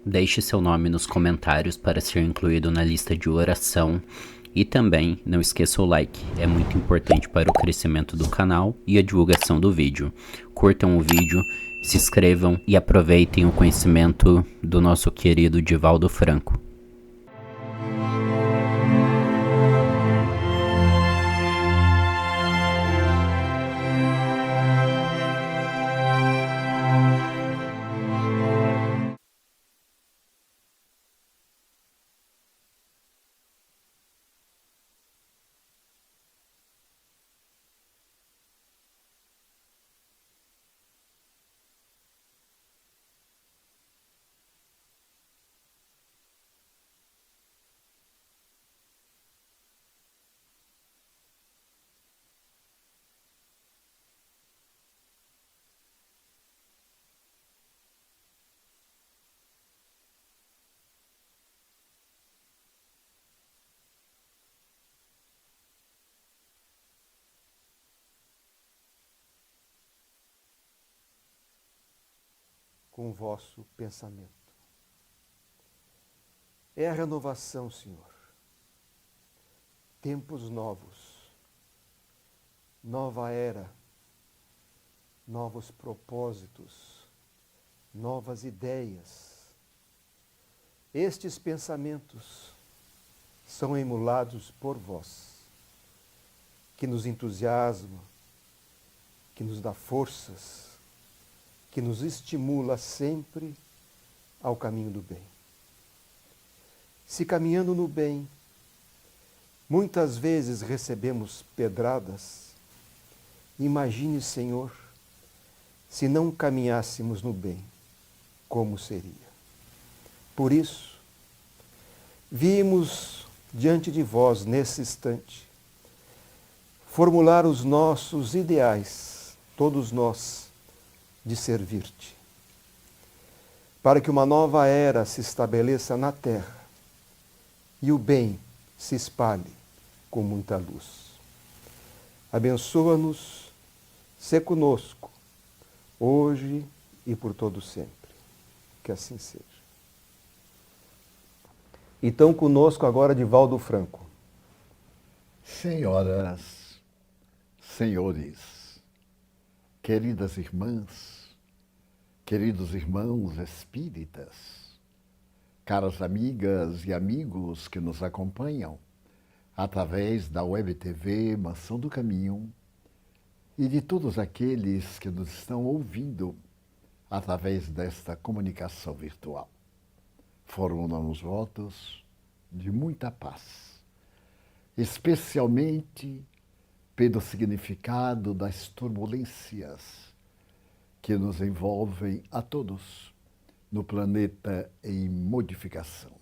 Deixe seu nome nos comentários para ser incluído na lista de oração. E também não esqueça o like, é muito importante para o crescimento do canal e a divulgação do vídeo. Curtam o vídeo, se inscrevam e aproveitem o conhecimento do nosso querido Divaldo Franco. Com o vosso pensamento. É a renovação, Senhor. Tempos novos, nova era, novos propósitos, novas ideias. Estes pensamentos são emulados por vós, que nos entusiasma, que nos dá forças, que nos estimula sempre ao caminho do bem. Se caminhando no bem, muitas vezes recebemos pedradas, imagine, Senhor, se não caminhássemos no bem, como seria? Por isso, vimos diante de vós, nesse instante, formular os nossos ideais, todos nós, de servir-te, para que uma nova era se estabeleça na terra e o bem se espalhe com muita luz. Abençoa-nos, sê conosco, hoje e por todo sempre. Que assim seja. Então, conosco agora Divaldo Franco. Senhoras, senhores, queridas irmãs, queridos irmãos espíritas, caras amigas e amigos que nos acompanham através da Web TV Mansão do Caminho e de todos aqueles que nos estão ouvindo através desta comunicação virtual. Formulamos votos de muita paz, especialmente pelo significado das turbulências que nos envolvem a todos no planeta em modificação.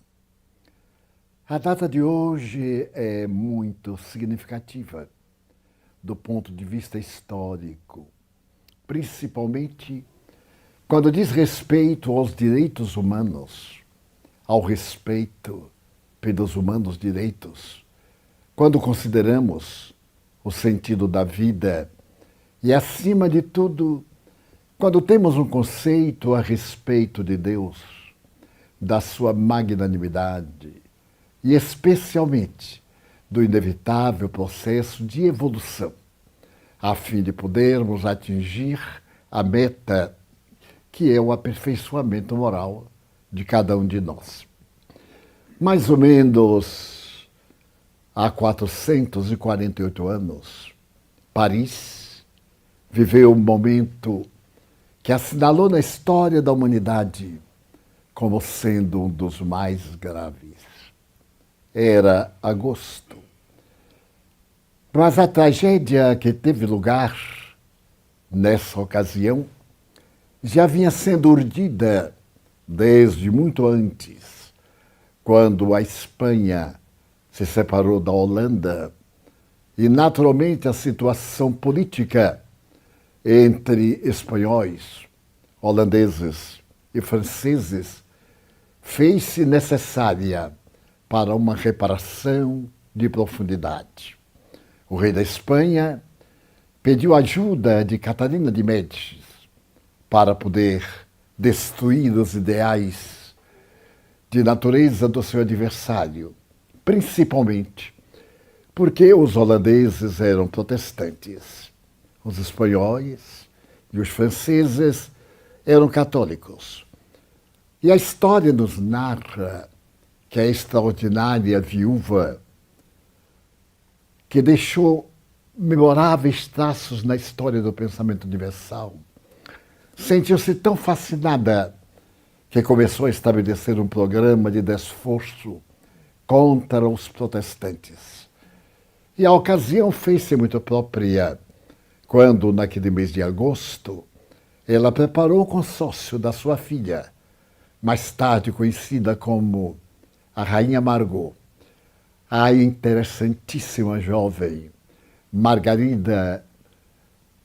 A data de hoje é muito significativa do ponto de vista histórico, principalmente quando diz respeito aos direitos humanos, ao respeito pelos humanos direitos, quando consideramos o sentido da vida e, acima de tudo, quando temos um conceito a respeito de Deus, da sua magnanimidade e especialmente do inevitável processo de evolução, a fim de podermos atingir a meta que é o aperfeiçoamento moral de cada um de nós. Mais ou menos há 448 anos, Paris viveu um momento que assinalou na história da humanidade como sendo um dos mais graves. Era agosto. Mas a tragédia que teve lugar nessa ocasião já vinha sendo urdida desde muito antes, quando a Espanha se separou da Holanda e, naturalmente, a situação política entre espanhóis, holandeses e franceses fez-se necessária para uma reparação de profundidade. O rei da Espanha pediu ajuda de Catarina de Médicis para poder destruir os ideais de natureza do seu adversário, principalmente porque os holandeses eram protestantes, os espanhóis e os franceses eram católicos. E a história nos narra que a extraordinária viúva, que deixou memoráveis traços na história do pensamento universal, sentiu-se tão fascinada que começou a estabelecer um programa de desforço contra os protestantes. E a ocasião fez-se muito própria quando, naquele mês de agosto, ela preparou o consórcio da sua filha, mais tarde conhecida como a Rainha Margot, a interessantíssima jovem Margarida.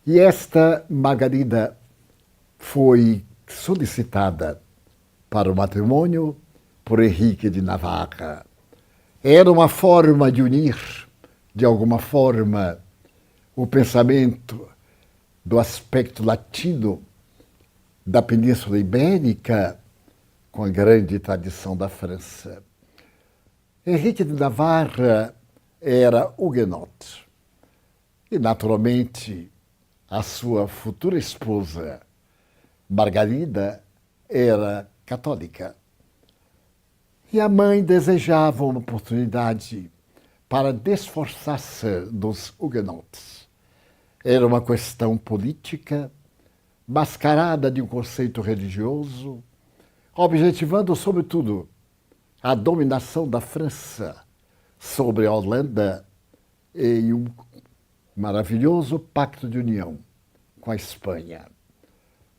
E esta Margarida foi solicitada para o matrimônio por Henrique de Navarra. Era uma forma de unir, de alguma forma, o pensamento do aspecto latino da Península Ibérica com a grande tradição da França. Henrique de Navarra era huguenote e, naturalmente, a sua futura esposa, Margarida, era católica. E a mãe desejava uma oportunidade para desforçar-se dos huguenotes. Era uma questão política, mascarada de um conceito religioso, objetivando, sobretudo, a dominação da França sobre a Holanda e um maravilhoso pacto de união com a Espanha.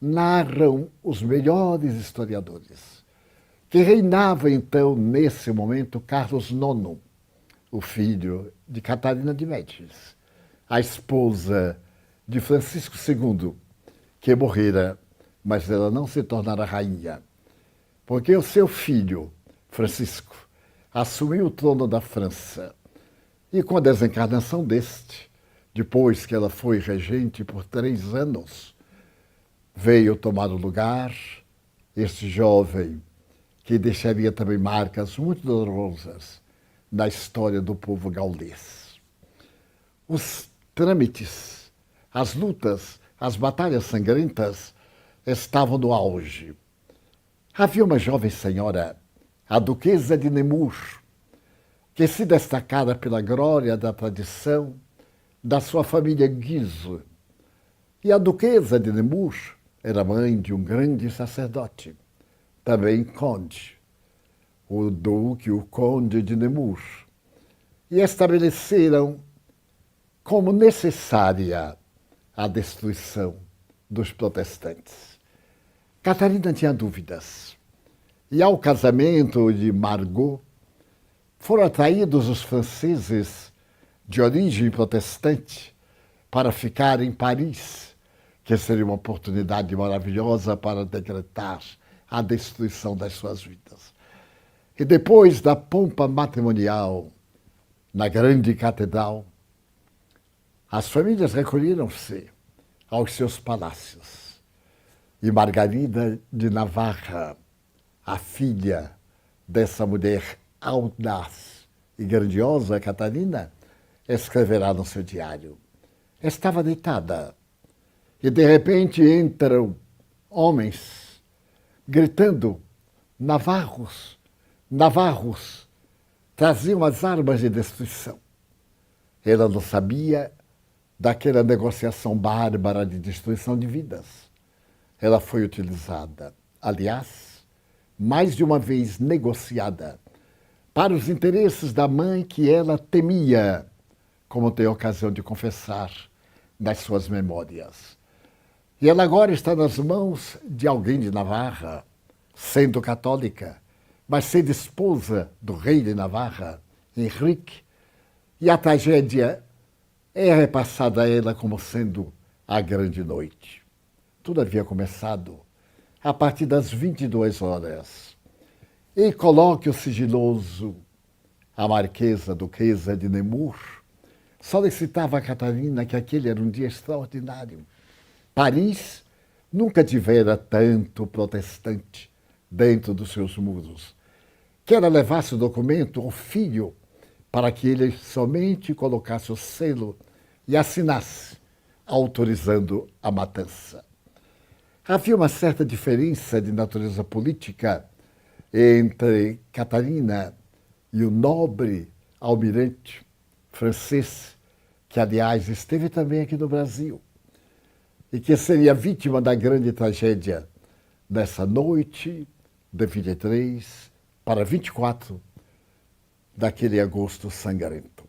Narram os melhores historiadores que reinava então, nesse momento, Carlos IX, o filho de Catarina de Médicis, a esposa de Francisco II, que morrera, mas ela não se tornara rainha, porque o seu filho, Francisco, assumiu o trono da França. E com a desencarnação deste, depois que ela foi regente por 3 anos, veio tomar o lugar este jovem que deixaria também marcas muito dolorosas na história do povo gaulês. Os trâmites, as lutas, as batalhas sangrentas estavam no auge. Havia uma jovem senhora, a Duquesa de Nemours, que se destacara pela glória da tradição da sua família Guise. E a Duquesa de Nemours era mãe de um grande sacerdote, também conde, o duque, o conde de Nemours, e estabeleceram como necessária a destruição dos protestantes. Catarina tinha dúvidas, e ao casamento de Margot foram atraídos os franceses de origem protestante para ficar em Paris, que seria uma oportunidade maravilhosa para decretar a destruição das suas vidas. E depois da pompa matrimonial na grande catedral, as famílias recolheram-se aos seus palácios. E Margarida de Navarra, a filha dessa mulher audaz e grandiosa, Catarina, escreverá no seu diário. Estava deitada e, de repente, entram homens gritando: navarros, navarros, traziam as armas de destruição. Ela não sabia daquela negociação bárbara de destruição de vidas. Ela foi utilizada, aliás, mais de uma vez negociada, para os interesses da mãe que ela temia, como tem ocasião de confessar nas suas memórias. E ela agora está nas mãos de alguém de Navarra, sendo católica, mas sendo esposa do rei de Navarra, Henrique, e a tragédia é repassada a ela como sendo a grande noite. Tudo havia começado a partir das 22 horas. E coloque o sigiloso, a marquesa duquesa de Nemours, solicitava a Catarina que aquele era um dia extraordinário. Paris nunca tivera tanto protestante dentro dos seus muros. que ela levasse o documento ao filho para que ele somente colocasse o selo e assinasse, autorizando a matança. Havia uma certa diferença de natureza política entre Catarina e o nobre almirante francês, que, aliás, esteve também aqui no Brasil, e que seria vítima da grande tragédia nessa noite de 23 para 24 daquele agosto sangrento.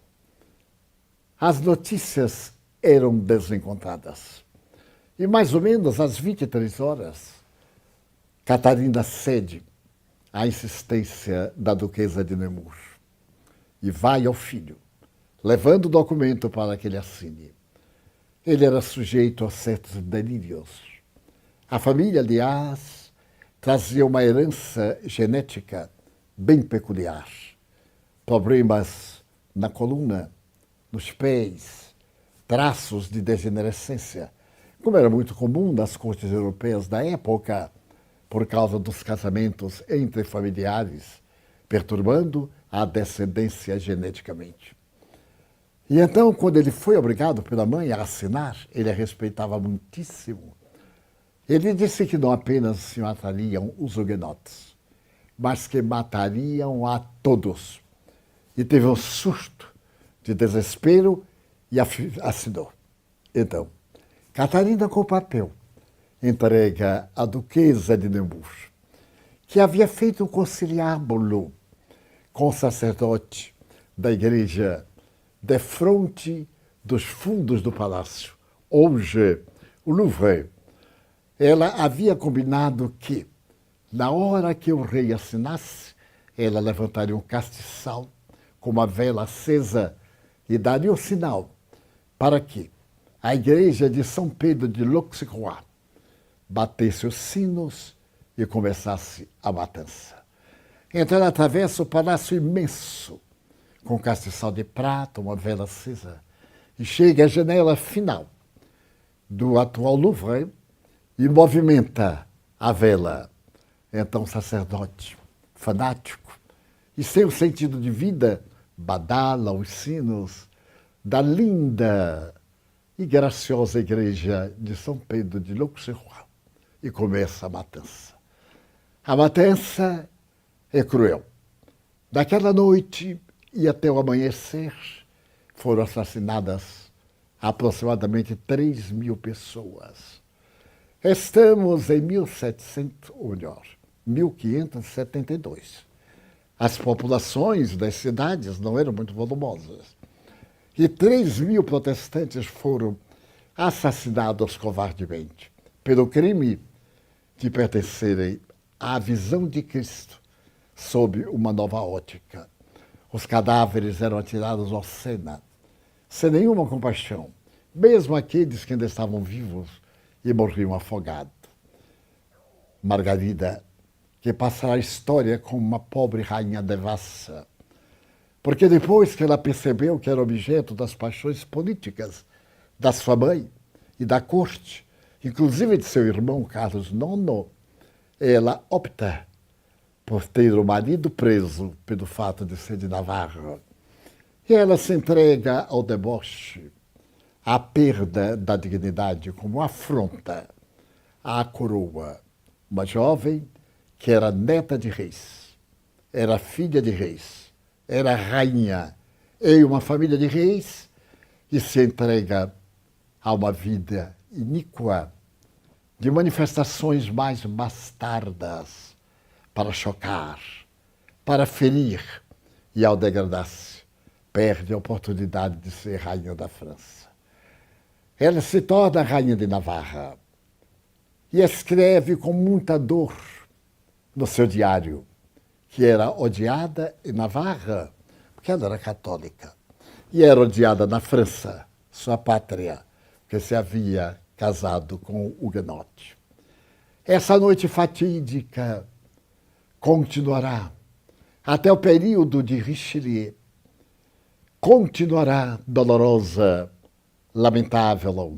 As notícias eram desencontradas. E mais ou menos às 23 horas, Catarina cede à insistência da duquesa de Nemours e vai ao filho, levando o documento para que ele assine. Ele era sujeito a certos delírios. A família, aliás, trazia uma herança genética bem peculiar. Problemas na coluna, nos pés, traços de degenerescência, como era muito comum nas cortes europeias da época, por causa dos casamentos entre familiares, perturbando a descendência geneticamente. E então, quando ele foi obrigado pela mãe a assinar, ele a respeitava muitíssimo. Ele disse que não apenas se matariam os huguenotes, mas que matariam a todos. E teve um surto de desespero e assinou. Então, Catarina, com o papel, entrega à duquesa de Nemours, que havia feito um conciliábulo com o sacerdote da igreja defronte dos fundos do palácio, hoje o Louvre. Ela havia combinado que, na hora que o rei assinasse, ela levantaria um castiçal com uma vela acesa e daria o sinal para que a igreja de São Pedro de l'Auxerrois batesse os sinos e começasse a matança. Então ela atravessa o palácio imenso, com castiçal de prata, uma vela acesa, e chega à janela final do atual Louvre e movimenta a vela. Então o sacerdote, fanático, e sem o sentido de vida, badala os sinos da linda e graciosa igreja de São Pedro de l'Auxerrois e começa a matança. A matança é cruel. Daquela noite e até o amanhecer foram assassinadas aproximadamente 3.000 pessoas. Estamos em 1572. As populações das cidades não eram muito volumosas. E 3.000 protestantes foram assassinados covardemente pelo crime de pertencerem à visão de Cristo sob uma nova ótica. Os cadáveres eram atirados ao Sena, sem nenhuma compaixão, mesmo aqueles que ainda estavam vivos e morriam afogados. Margarida, que passará a história como uma pobre rainha devassa, porque depois que ela percebeu que era objeto das paixões políticas da sua mãe e da corte, inclusive de seu irmão Carlos IX, ela opta por ter o marido preso pelo fato de ser de Navarra. E ela se entrega ao deboche, à perda da dignidade como afronta à coroa. Uma jovem que era neta de reis, era filha de reis, era rainha em uma família de reis e se entrega a uma vida iníqua de manifestações mais bastardas para chocar, para ferir e, ao degradar-se, perde a oportunidade de ser rainha da França. Ela se torna rainha de Navarra e escreve com muita dor no seu diário que era odiada em Navarra, porque ela era católica, e era odiada na França, sua pátria, que se havia casado com o huguenote. Essa noite fatídica continuará até o período de Richelieu, continuará dolorosa, lamentável,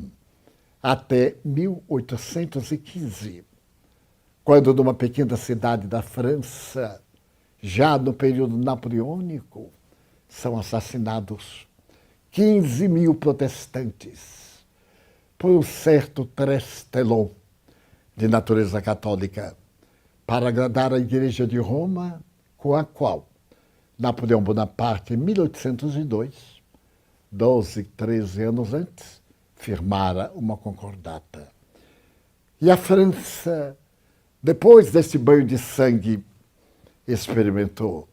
até 1815, quando numa pequena cidade da França, já no período napoleônico, são assassinados 15 mil protestantes por um certo Trestelon de natureza católica para agradar a Igreja de Roma, com a qual Napoleão Bonaparte, em 1802, 12, 13 anos antes, firmara uma concordata. E a França, depois desse banho de sangue, experimentou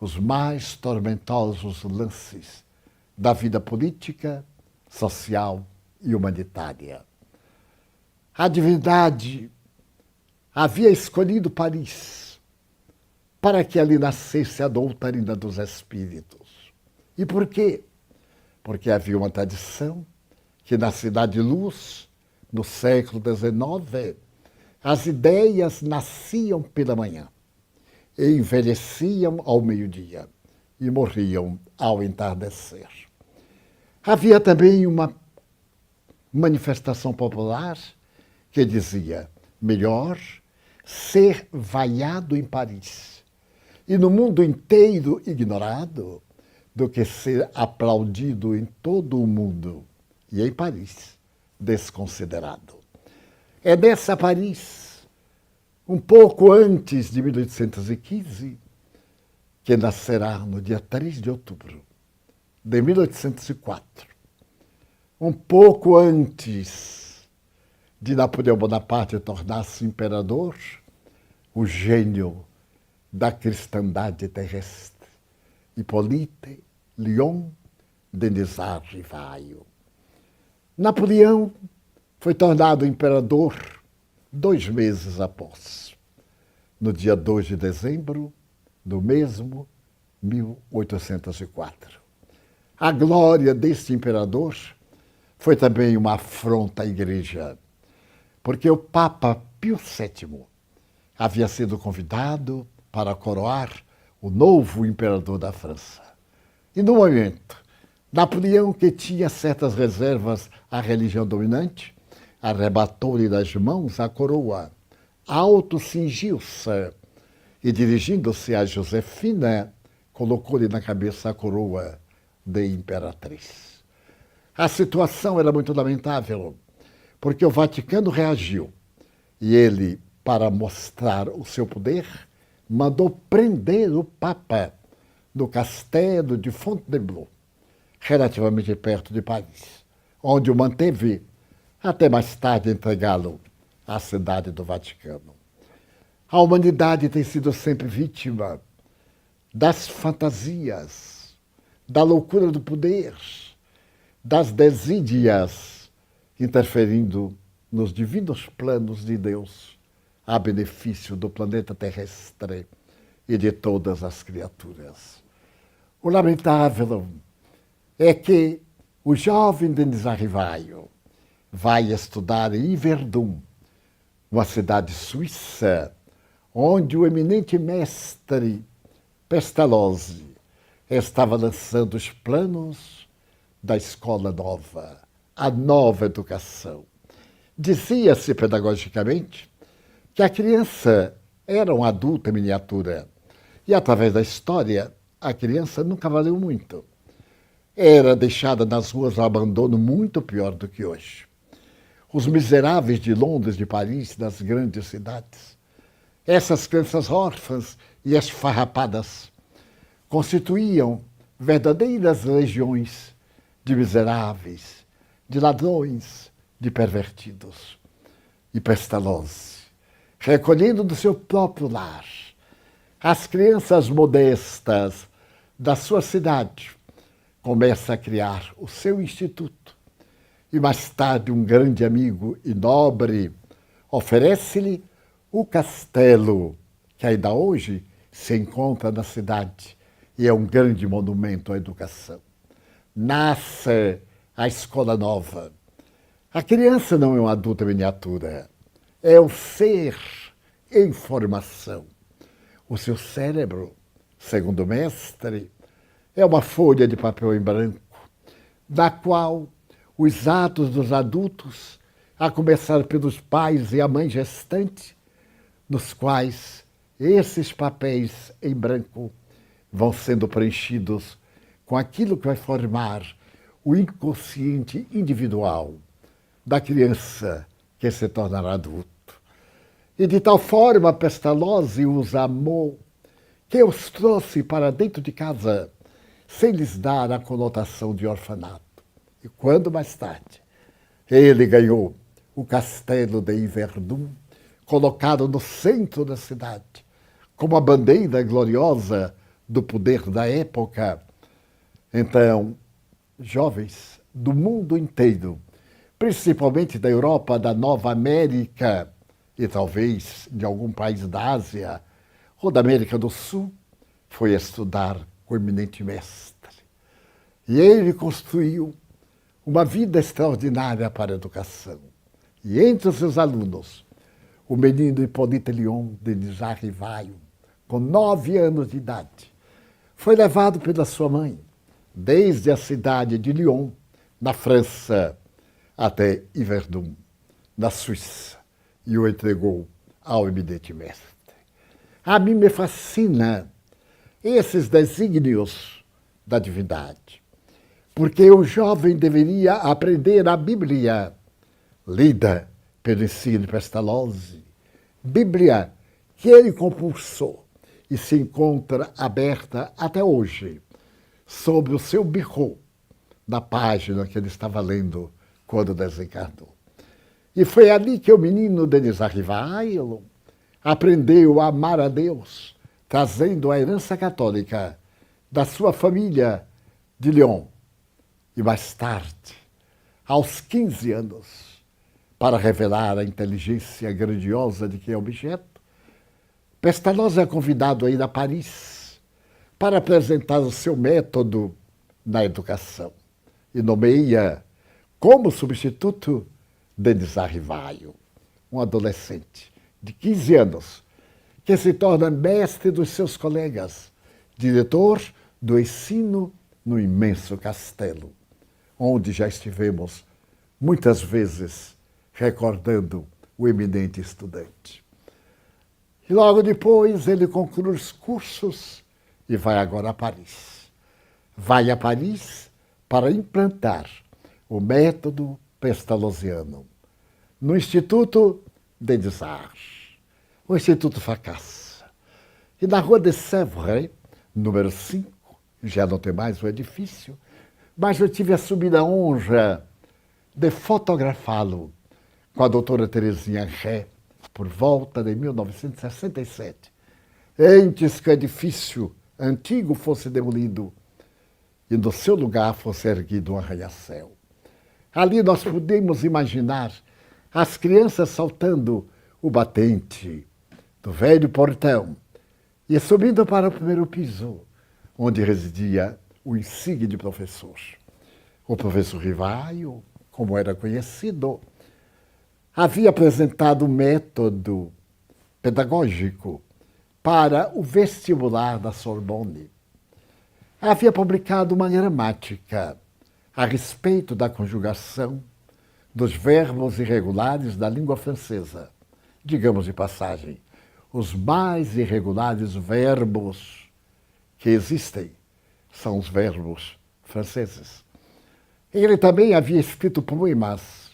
os mais tormentosos lances da vida política, social e humanitária. A divindade havia escolhido Paris para que ali nascesse a doutrina dos espíritos. E por quê? Porque havia uma tradição que na Cidade Luz, no século XIX, as ideias nasciam pela manhã, e envelheciam ao meio-dia e morriam ao entardecer. Havia também uma manifestação popular que dizia: melhor ser vaiado em Paris e no mundo inteiro ignorado do que ser aplaudido em todo o mundo e em Paris desconsiderado. É nessa Paris, um pouco antes de 1815, que nascerá no dia 3 de outubro de 1804, um pouco antes de Napoleão Bonaparte tornar-se imperador, o gênio da cristandade terrestre, Hippolyte Léon Denisard Rivaio. Napoleão foi tornado imperador 2 meses após, no dia 2 de dezembro do mesmo 1804. A glória deste imperador foi também uma afronta à Igreja, porque o Papa Pio VII havia sido convidado para coroar o novo imperador da França. E no momento, Napoleão, que tinha certas reservas à religião dominante, arrebatou-lhe das mãos a coroa, autocingiu-se e, dirigindo-se a Josefina, colocou-lhe na cabeça a coroa de imperatriz. A situação era muito lamentável, porque o Vaticano reagiu e ele, para mostrar o seu poder, mandou prender o Papa no castelo de Fontainebleau, relativamente perto de Paris, onde o manteve até mais tarde entregá-lo à cidade do Vaticano. A humanidade tem sido sempre vítima das fantasias, da loucura do poder, das desídias, interferindo nos divinos planos de Deus, a benefício do planeta terrestre e de todas as criaturas. O lamentável é que o jovem Denisard Rivaio vai estudar em Yverdun, uma cidade suíça, onde o eminente mestre Pestalozzi estava lançando os planos da escola nova, a nova educação. Dizia-se pedagogicamente que a criança era um adulto em miniatura e, através da história, a criança nunca valeu muito. Era deixada nas ruas ao abandono muito pior do que hoje. Os miseráveis de Londres, de Paris, das grandes cidades, essas crianças órfãs e esfarrapadas constituíam verdadeiras legiões de miseráveis, de ladrões, de pervertidos. E Pestalozzi, recolhendo do seu próprio lar as crianças modestas da sua cidade, começa a criar o seu instituto. E mais tarde um grande amigo e nobre oferece-lhe o castelo, que ainda hoje se encontra na cidade e é um grande monumento à educação. Nasce a escola nova. A criança não é um adulto em miniatura, é um ser em formação. O seu cérebro, segundo o mestre, é uma folha de papel em branco, da qual os atos dos adultos, a começar pelos pais e a mãe gestante, nos quais esses papéis em branco vão sendo preenchidos com aquilo que vai formar o inconsciente individual da criança que se tornará adulto. E de tal forma Pestalozzi os amou que os trouxe para dentro de casa sem lhes dar a conotação de orfanato. E quando mais tarde ele ganhou o castelo de Yverdun, colocado no centro da cidade, como a bandeira gloriosa do poder da época, então jovens do mundo inteiro, principalmente da Europa, da Nova América e talvez de algum país da Ásia ou da América do Sul, foi estudar com o eminente mestre. E ele construiu uma vida extraordinária para a educação. E entre os seus alunos, o menino Hippolyte Lyon de Rivaio, com 9 anos de idade, foi levado pela sua mãe, desde a cidade de Lyon, na França, até Yverdun, na Suíça, e o entregou ao eminente mestre. A mim me fascina esses desígnios da divindade, porque o jovem deveria aprender a Bíblia, lida pelo ensino de Pestalozzi, Bíblia que ele compulsou e se encontra aberta até hoje, sobre o seu birro, na página que ele estava lendo quando desencarnou. E foi ali que o menino Denis Rivail aprendeu a amar a Deus, trazendo a herança católica da sua família de Lyon. E mais tarde, aos 15 anos, para revelar a inteligência grandiosa de que é objeto, Pestalozzi é convidado a ir a Paris para apresentar o seu método na educação e nomeia como substituto Denis Rivaio, um adolescente de 15 anos que se torna mestre dos seus colegas, diretor do ensino no imenso castelo, onde já estivemos muitas vezes recordando o eminente estudante. E logo depois ele conclui os cursos e vai agora a Paris. Vai a Paris para implantar o método pestalozziano no Instituto des Arts, o Instituto Fracassa. E na Rua de Sèvres, número 5, já não tem mais o edifício, mas eu tive a subida honra de fotografá-lo com a doutora Terezinha Ré, por volta de 1967, antes que o edifício antigo fosse demolido e no seu lugar fosse erguido um arranha-céu. Ali nós podemos imaginar as crianças saltando o batente do velho portão e subindo para o primeiro piso, onde residia o insigne professor. O professor Rivaio, como era conhecido, havia apresentado um método pedagógico para o vestibular da Sorbonne. Havia publicado uma gramática a respeito da conjugação dos verbos irregulares da língua francesa. Digamos de passagem, os mais irregulares verbos que existem são os verbos franceses. Ele também havia escrito poemas,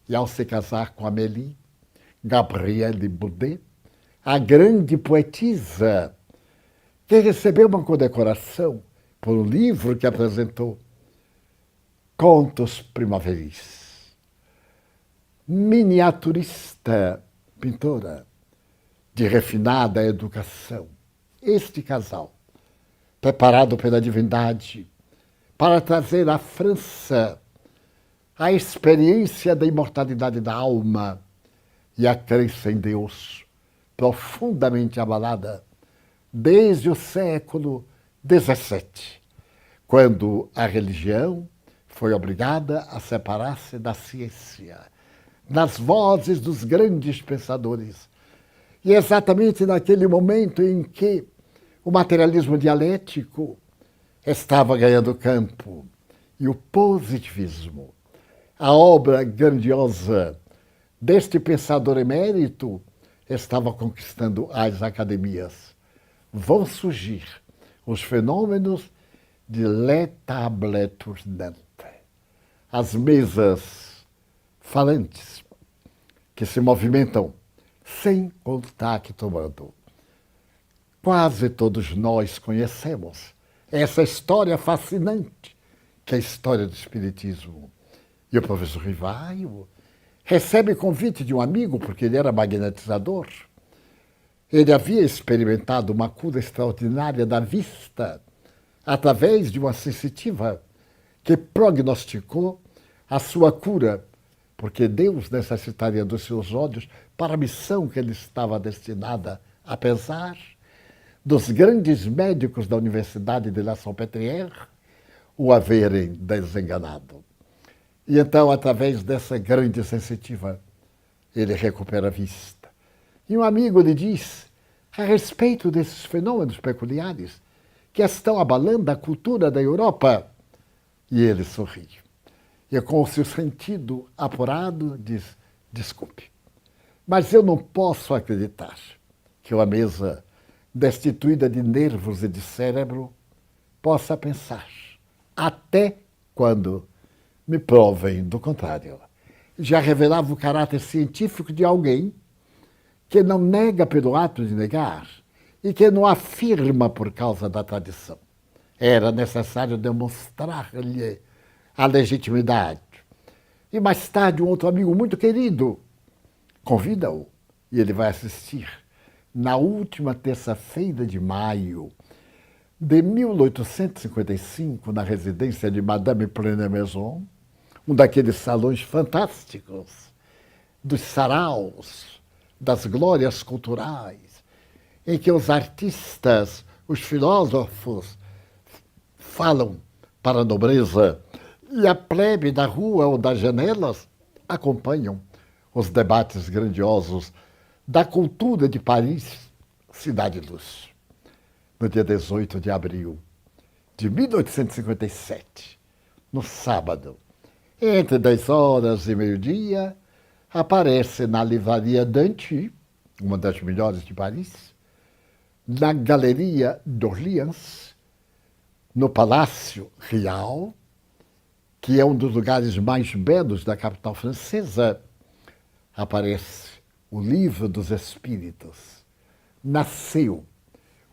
e ao se casar com Amélie, Gabrielle Boudet, a grande poetisa, que recebeu uma condecoração por um livro que apresentou, Contos Primaveris. Miniaturista, pintora, de refinada educação. Este casal, preparado pela divindade para trazer à França a experiência da imortalidade da alma e a crença em Deus, profundamente abalada desde o século XVII, quando a religião foi obrigada a separar-se da ciência, nas vozes dos grandes pensadores. E exatamente naquele momento em que o materialismo dialético estava ganhando campo e o positivismo, a obra grandiosa deste pensador emérito, estava conquistando as academias. Vão surgir os fenômenos de la table tournante, as mesas falantes que se movimentam sem contato humano. Quase todos nós conhecemos essa história fascinante, que é a história do Espiritismo. E o professor Rivaio recebe convite de um amigo, porque ele era magnetizador. Ele havia experimentado uma cura extraordinária da vista através de uma sensitiva que prognosticou a sua cura, porque Deus necessitaria dos seus olhos para a missão que ele estava destinada, apesar dos grandes médicos da Universidade de La Salpêtrière o haverem desenganado. E então, através dessa grande sensitiva, ele recupera a vista. E um amigo lhe diz, a respeito desses fenômenos peculiares que estão abalando a cultura da Europa, e ele sorri. E com o seu sentido apurado, diz, desculpe, mas eu não posso acreditar que uma mesa destituída de nervos e de cérebro possa pensar, até quando me provem do contrário. Já revelava o caráter científico de alguém que não nega pelo ato de negar e que não afirma por causa da tradição. Era necessário demonstrar-lhe a legitimidade. E mais tarde, um outro amigo muito querido convida-o e ele vai assistir na última terça-feira de maio de 1855, na residência de Madame Prenez-Maison, um daqueles salões fantásticos dos saraus, das glórias culturais, em que os artistas, os filósofos falam para a nobreza e a plebe da rua ou das janelas acompanham os debates grandiosos da cultura de Paris, cidade-luz. No dia 18 de abril de 1857, no sábado, entre 10 horas e meio-dia, aparece na livraria Danty, uma das melhores de Paris, na Galeria d'Orléans, no Palácio Real, que é um dos lugares mais belos da capital francesa, aparece o Livro dos Espíritos. Nasceu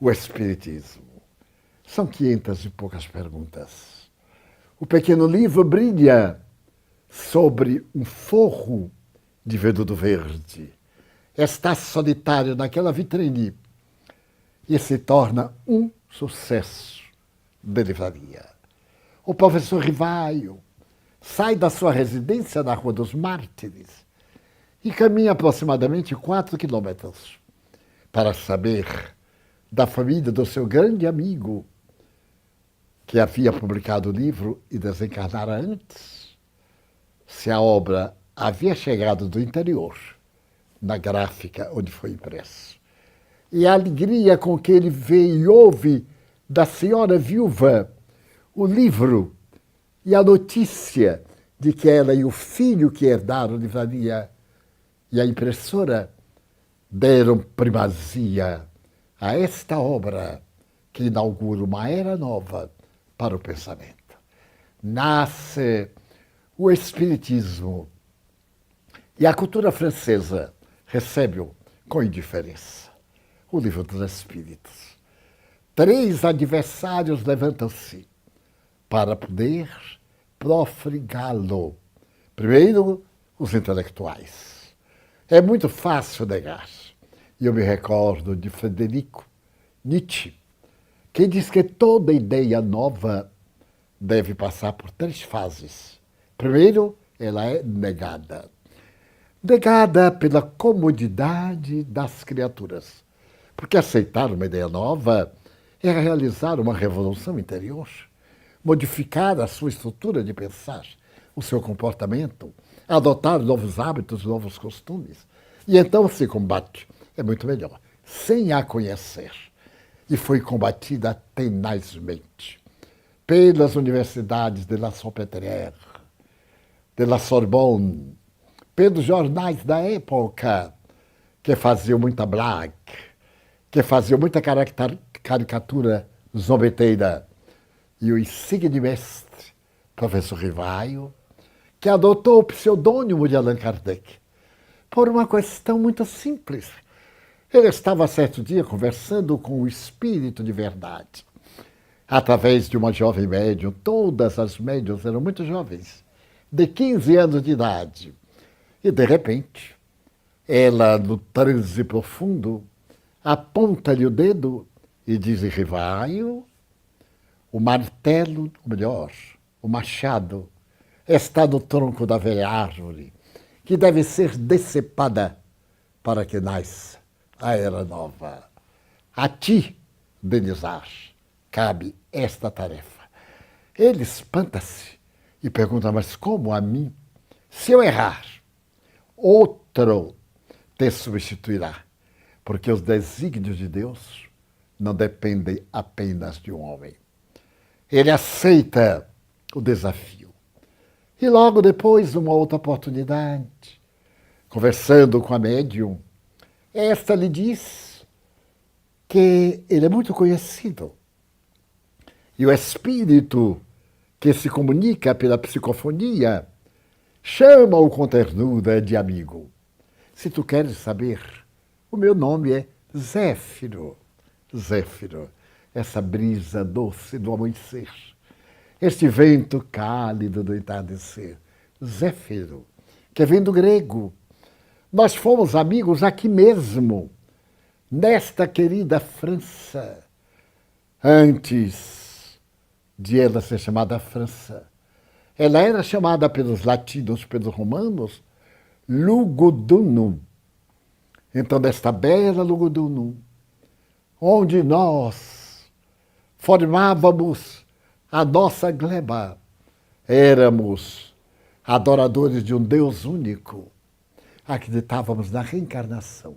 o Espiritismo. São 500 e poucas perguntas. O pequeno livro brilha sobre um forro de veludo verde. Está solitário naquela vitrine e se torna um sucesso de livraria. O professor Rivaio sai da sua residência na Rua dos Mártires e caminha aproximadamente 4 quilômetros para saber da família do seu grande amigo, que havia publicado o livro e desencarnara antes, se a obra havia chegado do interior, na gráfica onde foi impresso. E a alegria com que ele vê e ouve da senhora viúva o livro e a notícia de que ela e o filho que herdaram a livraria e a impressora deram primazia a esta obra que inaugura uma era nova para o pensamento. Nasce o Espiritismo e a cultura francesa recebe-o com indiferença. O Livro dos Espíritos. 3 adversários levantam-se para poder profligá-lo. Primeiro, os intelectuais. É muito fácil negar. E eu me recordo de Frederico Nietzsche, que diz que toda ideia nova deve passar por 3 fases. Primeiro, ela é negada. Negada pela comodidade das criaturas. Porque aceitar uma ideia nova é realizar uma revolução interior, modificar a sua estrutura de pensar, o seu comportamento, adotar novos hábitos, novos costumes. E então se combate. É muito melhor, sem a conhecer. E foi combatida tenazmente pelas universidades de La Salpêtrière, de La Sorbonne, pelos jornais da época, que faziam muita blague, que faziam muita caricatura zombeteira, e o insigne mestre, professor Rivaio, que adotou o pseudônimo de Allan Kardec, por uma questão muito simples. Ele estava certo dia conversando com o espírito de verdade, através de uma jovem médium. Todas as médiuns eram muito jovens, de 15 anos de idade. E, de repente, ela, no transe profundo, aponta-lhe o dedo e diz: Rivaio, o martelo, ou melhor, o machado, está no tronco da velha árvore, que deve ser decepada para que nasça a era nova. A ti, Denizar, cabe esta tarefa. Ele espanta-se e pergunta: mas como a mim? Se eu errar, outro te substituirá, porque os desígnios de Deus não dependem apenas de um homem. Ele aceita o desafio. E logo depois, uma outra oportunidade, conversando com a médium, esta lhe diz que ele é muito conhecido. E o espírito que se comunica pela psicofonia chama-o com ternura de amigo. Se tu queres saber, o meu nome é Zéfiro. Zéfiro, essa brisa doce do amanhecer, este vento cálido do entardecer. Zéfiro, que vem do grego. Nós fomos amigos aqui mesmo, nesta querida França, antes de ela ser chamada França. Ela era chamada pelos latinos, pelos romanos, Lugudunum. Então, nesta bela Lugudunum, onde nós formávamos a nossa gleba, éramos adoradores de um Deus único, acreditávamos na reencarnação,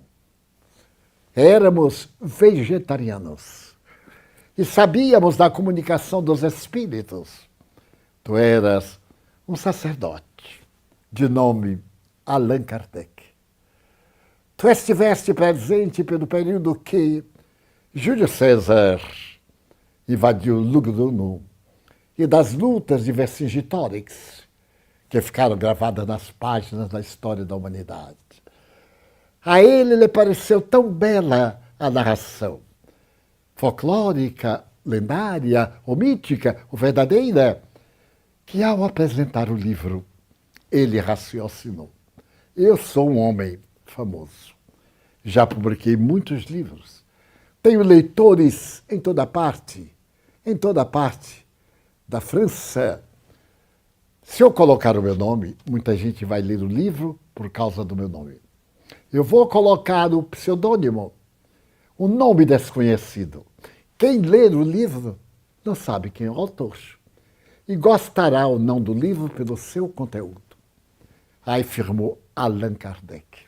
éramos vegetarianos e sabíamos da comunicação dos espíritos. Tu eras um sacerdote de nome Allan Kardec. Tu estiveste presente pelo período que Júlio César invadiu Lugdunum e das lutas de Vercingetorix, que ficaram gravadas nas páginas da história da humanidade. A ele lhe pareceu tão bela a narração, folclórica, lendária, ou mítica, ou verdadeira, que ao apresentar o livro, ele raciocinou: eu sou um homem famoso, já publiquei muitos livros, tenho leitores em toda parte da França. Se eu colocar o meu nome, muita gente vai ler o livro por causa do meu nome. Eu vou colocar o pseudônimo, o nome desconhecido. Quem ler o livro não sabe quem é o autor e gostará ou não do livro pelo seu conteúdo. Aí afirmou Allan Kardec.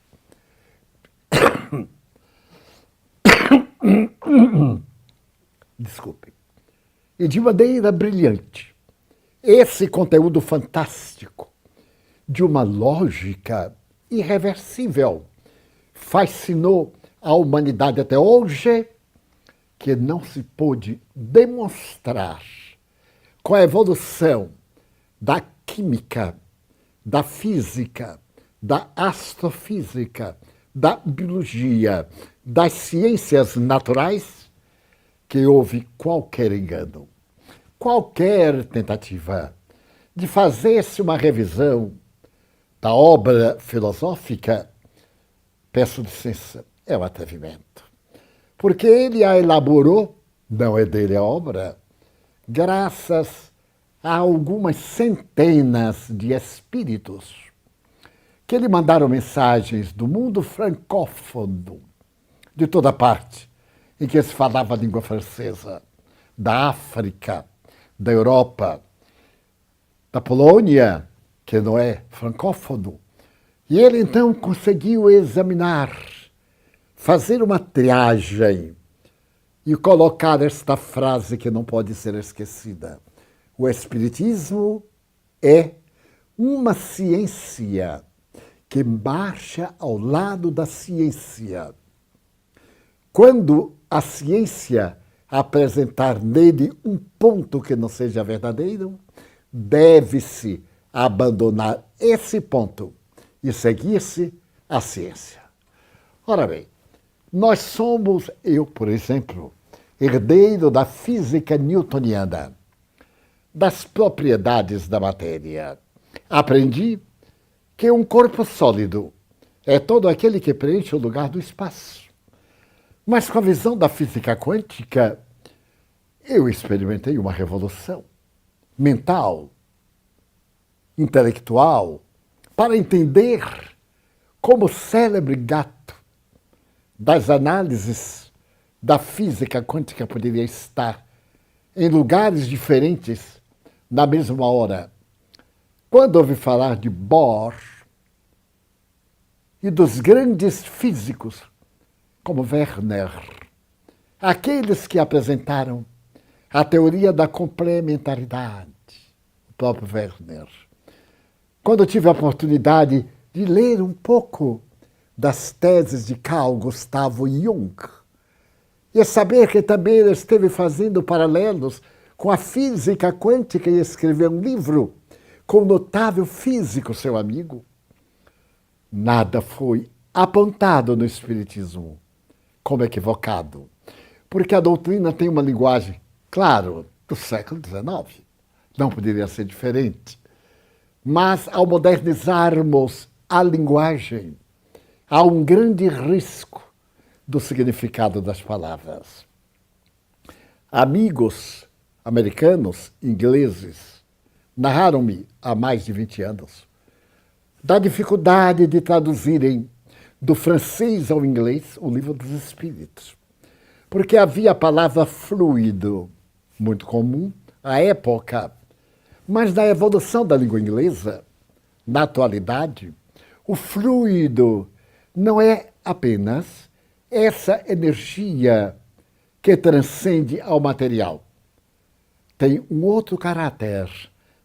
Desculpe. E de maneira brilhante, esse conteúdo fantástico, de uma lógica irreversível, fascinou a humanidade até hoje, que não se pôde demonstrar com a evolução da química, da física, da astrofísica, da biologia, das ciências naturais, que houve qualquer engano, qualquer tentativa de fazer-se uma revisão da obra filosófica. Peço licença, é um atrevimento, porque ele a elaborou, não é dele a obra, graças a algumas centenas de espíritos que lhe mandaram mensagens do mundo francófono, de toda parte, em que se falava a língua francesa, da África, da Europa, da Polônia, que não é francófono. E ele então conseguiu examinar, fazer uma triagem e colocar esta frase que não pode ser esquecida: o Espiritismo é uma ciência que marcha ao lado da ciência. Quando a ciência apresentar nele um ponto que não seja verdadeiro, deve-se abandonar esse ponto e seguir-se a ciência. Ora bem, nós somos, eu, por exemplo, herdeiro da física newtoniana, das propriedades da matéria. Aprendi que um corpo sólido é todo aquele que preenche o lugar do espaço. Mas com a visão da física quântica, eu experimentei uma revolução mental, intelectual, para entender como o célebre gato das análises da física quântica poderia estar em lugares diferentes na mesma hora. Quando ouvi falar de Bohr e dos grandes físicos como Werner, aqueles que apresentaram a teoria da complementaridade, o próprio Werner. Quando eu tive a oportunidade de ler um pouco das teses de Carl Gustav Jung, e saber que também ele esteve fazendo paralelos com a física quântica e escreveu um livro com o notável físico, seu amigo, nada foi apontado no Espiritismo como equivocado, porque a doutrina tem uma linguagem, claro, do século XIX, não poderia ser diferente. Mas, ao modernizarmos a linguagem, há um grande risco do significado das palavras. Amigos americanos, ingleses, narraram-me há mais de 20 anos da dificuldade de traduzirem do francês ao inglês o Livro dos Espíritos, porque havia a palavra fluido, muito comum à época, mas na evolução da língua inglesa, na atualidade, o fluido não é apenas essa energia que transcende ao material. Tem um outro caráter.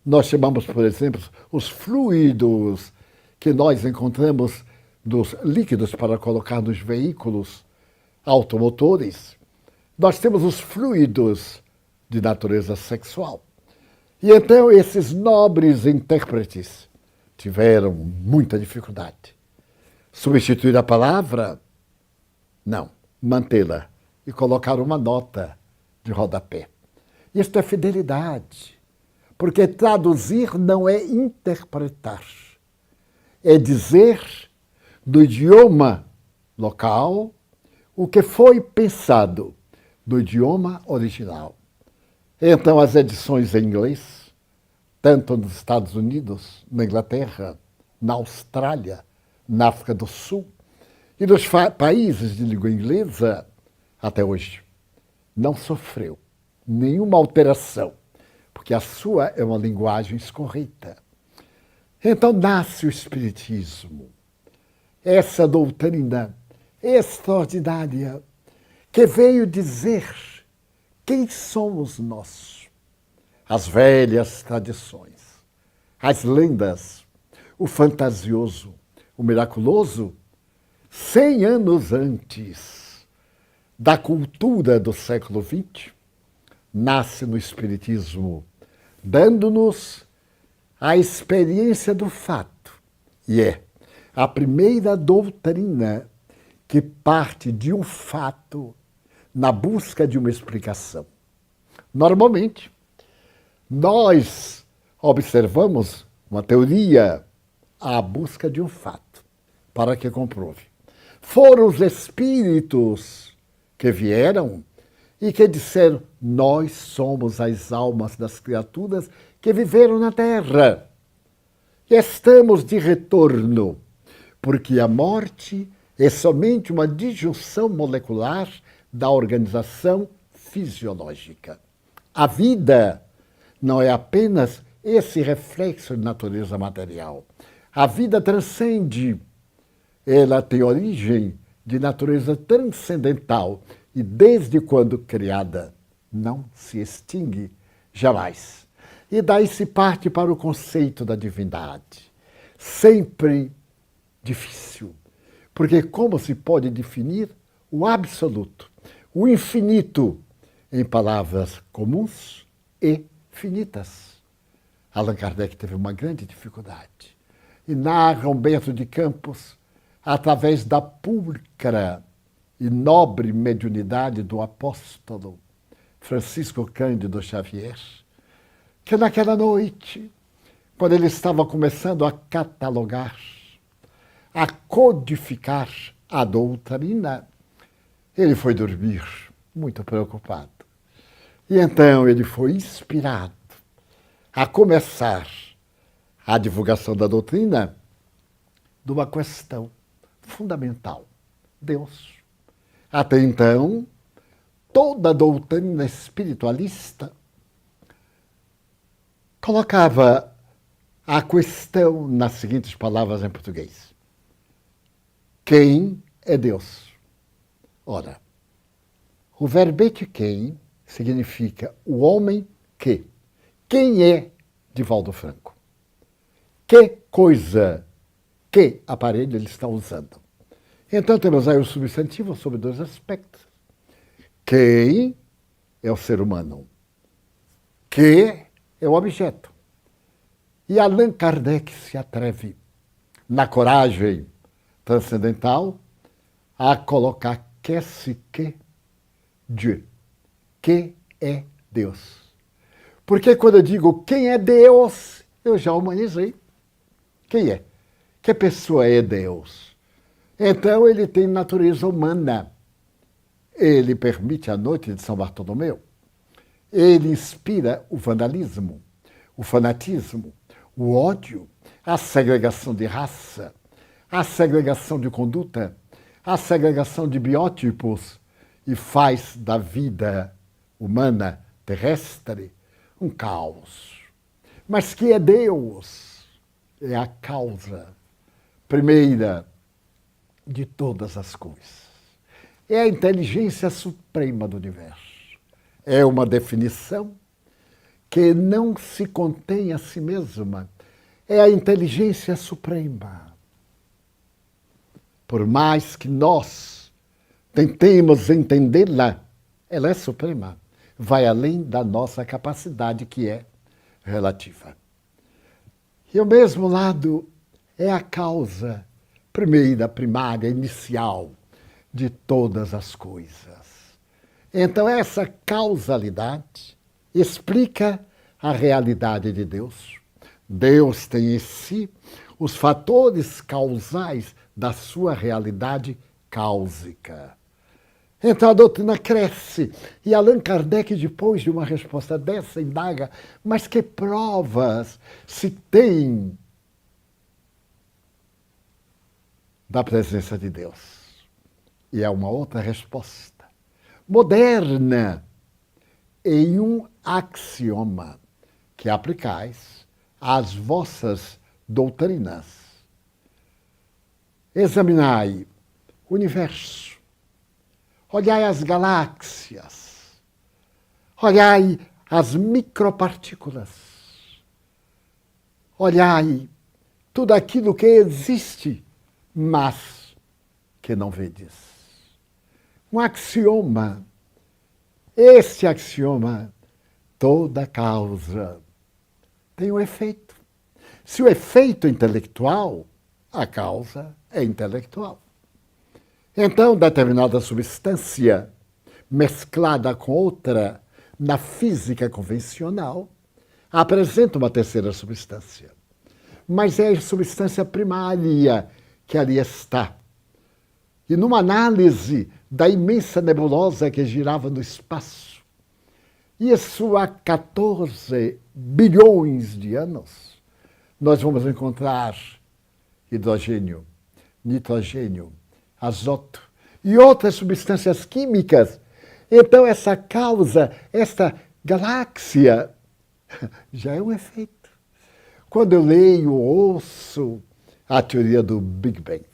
Nós chamamos, por exemplo, os fluidos que nós encontramos dos líquidos para colocar nos veículos automotores. Nós temos os fluidos de natureza sexual. E então esses nobres intérpretes tiveram muita dificuldade. Substituir a palavra? Não, mantê-la e colocar uma nota de rodapé. Isto é fidelidade, porque traduzir não é interpretar, é dizer do idioma local o que foi pensado no idioma original. Então, as edições em inglês, tanto nos Estados Unidos, na Inglaterra, na Austrália, na África do Sul, e nos países de língua inglesa, até hoje, não sofreu nenhuma alteração, porque a sua é uma linguagem escorreita. Então nasce o Espiritismo, essa doutrina extraordinária que veio dizer quem somos nós. As velhas tradições, as lendas, o fantasioso, o miraculoso, 100 anos antes da cultura do século XX, nasce no Espiritismo, dando-nos a experiência do fato. E é a primeira doutrina que parte de um fato na busca de uma explicação. Normalmente, nós observamos uma teoria à busca de um fato, para que comprove. Foram os espíritos que vieram e que disseram: nós somos as almas das criaturas que viveram na Terra. E estamos de retorno, porque a morte é somente uma disjunção molecular da organização fisiológica. A vida não é apenas esse reflexo de natureza material. A vida transcende. Ela tem origem de natureza transcendental e, desde quando criada, não se extingue jamais. E daí se parte para o conceito da divindade. Sempre difícil. Porque como se pode definir o absoluto, o infinito, em palavras comuns e finitas? Allan Kardec teve uma grande dificuldade. E narra Humberto de Campos, através da pulcra e nobre mediunidade do apóstolo Francisco Cândido Xavier, que naquela noite, quando ele estava começando a catalogar, a codificar a doutrina, ele foi dormir muito preocupado. E então ele foi inspirado a começar a divulgação da doutrina de uma questão fundamental: Deus. Até então, toda a doutrina espiritualista colocava a questão nas seguintes palavras em português: quem é Deus? Ora, o verbete quem significa o homem que. Quem é Divaldo Franco? Que coisa, que aparelho ele está usando? Então temos aí o substantivo sobre dois aspectos. Quem é o ser humano? Que é o objeto? E Allan Kardec se atreve, na coragem transcendental, a colocar qu'est-ce que Dieu, que é Deus. Porque quando eu digo quem é Deus, eu já humanizei. Quem é? Que pessoa é Deus? Então ele tem natureza humana. Ele permite a noite de São Bartolomeu. Ele inspira o vandalismo, o fanatismo, o ódio, a segregação de raça, a segregação de conduta, a segregação de biótipos e faz da vida humana terrestre um caos. Mas que é Deus? É a causa primeira de todas as coisas. É a inteligência suprema do universo. É uma definição que não se contém a si mesma. É a inteligência suprema. Por mais que nós tentemos entendê-la, ela é suprema. Vai além da nossa capacidade, que é relativa. E ao mesmo lado, é a causa primeira, primária, inicial de todas as coisas. Então, essa causalidade explica a realidade de Deus. Deus tem em si os fatores causais da sua realidade cáusica. Então a doutrina cresce. E Allan Kardec, depois de uma resposta dessa, indaga: mas que provas se tem da presença de Deus? E é uma outra resposta, moderna, em um axioma que aplicais às vossas doutrinas. Examinai o universo. Olhai as galáxias, olhai as micropartículas, olhai tudo aquilo que existe, mas que não vedes. Um axioma. Este axioma, toda causa tem um efeito. Se o efeito é intelectual, a causa é intelectual. Então, determinada substância mesclada com outra na física convencional apresenta uma terceira substância. Mas é a substância primária que ali está. E numa análise da imensa nebulosa que girava no espaço, isso há 14 bilhões de anos, nós vamos encontrar hidrogênio, nitrogênio, azoto e outras substâncias químicas. Então, essa causa, esta galáxia, já é um efeito. Quando eu leio, ouço a teoria do Big Bang,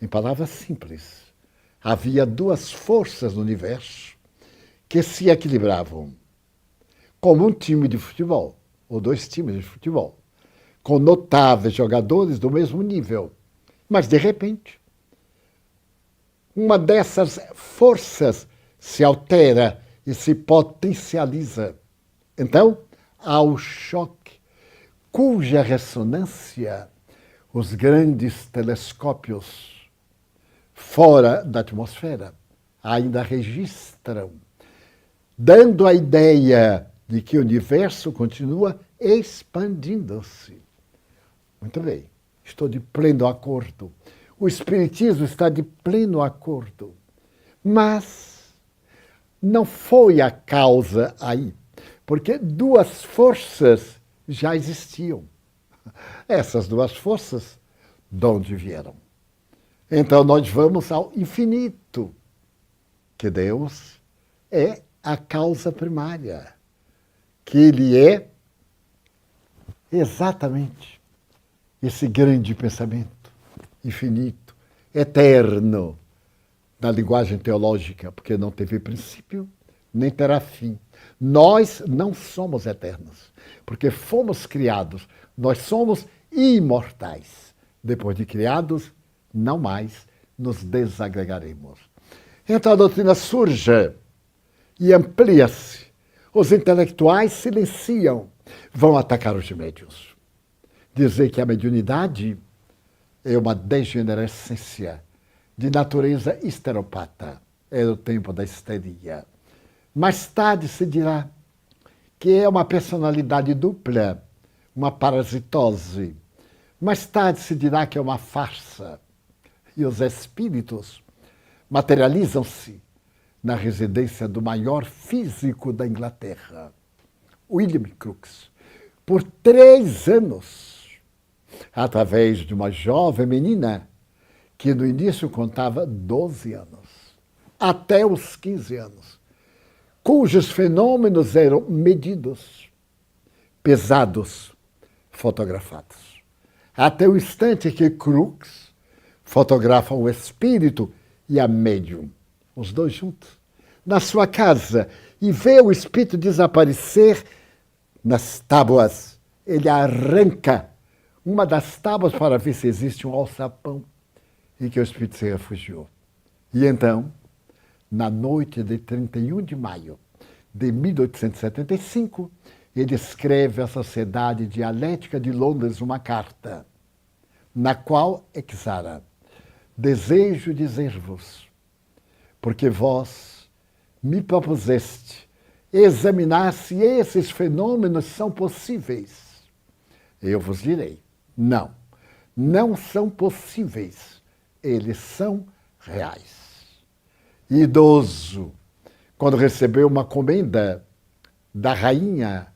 em palavras simples, havia duas forças no universo que se equilibravam, como um time de futebol, ou dois times de futebol, com notáveis jogadores do mesmo nível. Mas, de repente, uma dessas forças se altera e se potencializa. Então, há o choque, cuja ressonância os grandes telescópios fora da atmosfera ainda registram, dando a ideia de que o universo continua expandindo-se. Muito bem, estou de pleno acordo. O Espiritismo está de pleno acordo. Mas não foi a causa aí, porque duas forças já existiam. Essas duas forças, de onde vieram? Então nós vamos ao infinito, que Deus é a causa primária, que Ele é exatamente esse grande pensamento infinito, eterno, na linguagem teológica, porque não teve princípio, nem terá fim. Nós não somos eternos, porque fomos criados, nós somos imortais. Depois de criados, não mais nos desagregaremos. Então a doutrina surge e amplia-se. Os intelectuais silenciam, vão atacar os médiuns. Dizer que a mediunidade é uma degenerescência de natureza histeropata. É o tempo da histeria. Mais tarde se dirá que é uma personalidade dupla, uma parasitose. Mais tarde se dirá que é uma farsa. E os espíritos materializam-se na residência do maior físico da Inglaterra, William Crookes, por 3 anos, através de uma jovem menina que no início contava 12 anos, até os 15 anos, cujos fenômenos eram medidos, pesados, fotografados. Até o instante que Crookes fotografa o espírito e a médium, os dois juntos, na sua casa, e vê o espírito desaparecer nas tábuas. Ele arranca uma das tábuas para ver se existe um alçapão e que o espírito se refugiou. E então, na noite de 31 de maio de 1875, ele escreve à Sociedade Dialética de Londres uma carta, na qual exara: desejo dizer-vos, porque vós me propuseste examinar se esses fenômenos são possíveis. Eu vos direi, não, não são possíveis, eles são reais. E idoso, quando recebeu uma comenda da rainha